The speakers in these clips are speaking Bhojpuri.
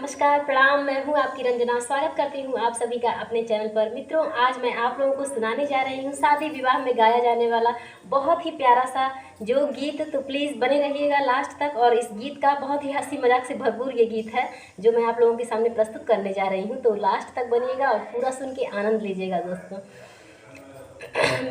नमस्कार, प्रणाम। मैं हूँ आपकी रंजना। स्वागत करती हूँ आप सभी का अपने चैनल पर। मित्रों, आज मैं आप लोगों को सुनाने जा रही हूँ शादी विवाह में गाया जाने वाला बहुत ही प्यारा सा जो गीत। तो प्लीज़ बने रहिएगा लास्ट तक। और इस गीत का बहुत ही हंसी मजाक से भरपूर ये गीत है जो मैं आप लोगों के सामने प्रस्तुत करने जा रही हूँ। तो लास्ट तक बनिएगा और पूरा सुन के आनंद लीजिएगा दोस्तों।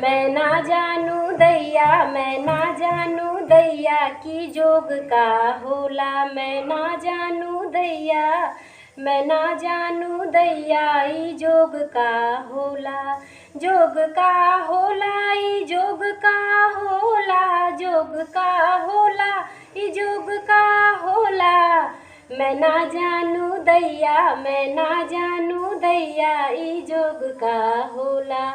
मैं ना जानू दैया, मैं ना जानू दैया की जोग का होला। मैं ना जानू दैया, मैं ना जानू दैया ई जोग का होला। जोग का होला ई जोग का होला, जोग का होला ई जोग का होला। मैं ना जानू दैया, मैं ना जानू दैया ई जोग का होला।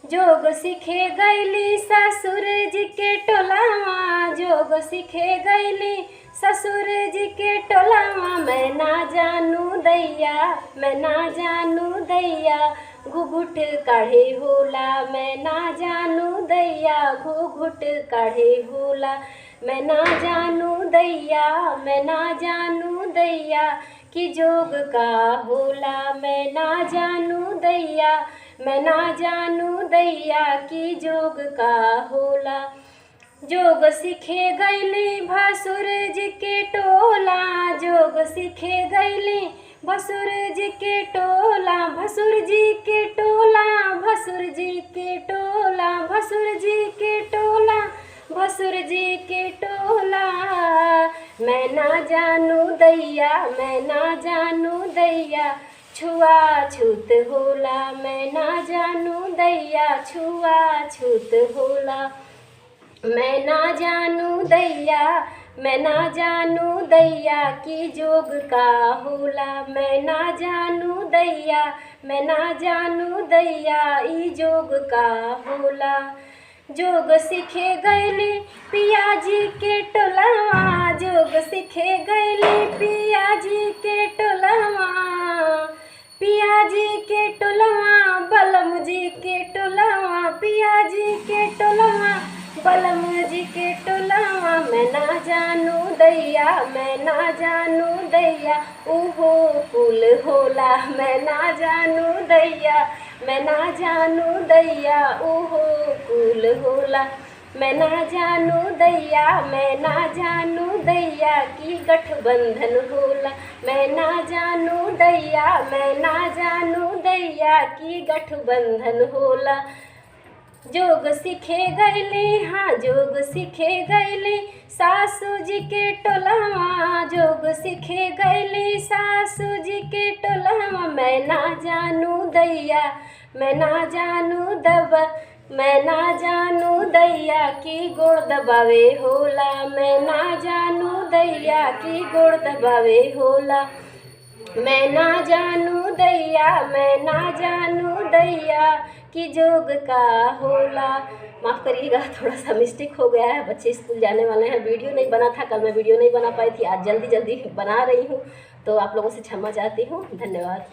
जोग सीखे गईली ससुर जी के टोलावा, जोग सीखे गईली ससुर जी के टोलावा। मैं ना जानू दैया, मैं ना जानू दैया घुघुट काढ़े होला। मैं ना जानू दैया घुघुट काढ़े होला। मैं ना जानू दैया, मैं ना जानू दैया कि जोग का होला। मैं ना जानू दैया, मैं ना जानू दैया की जोग का होला। जोग सीखे गईली भसुर जी के टोला, जोग सीखे गईली भसुर जी के टोला। भसुर जी के टोला, भसुर जी के टोला, भसुर जी के टोला, भसुर जी के टोला। मैं ना जानू दैया, मैं ना जानू दैया छुआछूत होला। मैं ना जानू दैया छुआछूत होला। मैं ना जानू दैया, मैं ना जानू दैया की जोग का होला। मैं ना जानू दैया, मैं ना जानू दैया ई जोग का होला। जोग सीखे गईली पिया जी के टोलावा, जोग सीखे गईली पिया जी के टोलावा। पिया जी के टोलवा, बलम जी के टोलवा, पिया जी के टोलवा, बलम जी के टोलवा। मैं ना जानू दैया, मैं ना जानू दैया उहो कुल होला। मैं ना जानू दैया, मैं ना जानू दैया उहो कुल होला। मैं ना जानू दैया, मैं ना जानू दैया की गठबंधन होला। मैं ना जानू दैया, मैं ना जानू दैया की गठबंधन होला। जोग सीखे गईली, हाँ जोग सीखे गईली सासू जी के टोलावा, जोग सीखे गईली सासू जी के टोलावा। मैं ना जानू दैया, मैं ना जानू दबा, मैं ना जानू दैया की गोड़ दबावे होला। मैं ना जानू दैया की गोड़ दबावे होला। मैं ना जानू दैया, मैं ना जानू दैया कि जोग का होला। माफ़ करिएगा, थोड़ा सा मिस्टेक हो गया है। बच्चे स्कूल जाने वाले हैं। वीडियो नहीं बना था, कल मैं वीडियो नहीं बना पाई थी, आज जल्दी जल्दी बना रही हूँ, तो आप लोगों से क्षमा चाहती हूँ। धन्यवाद।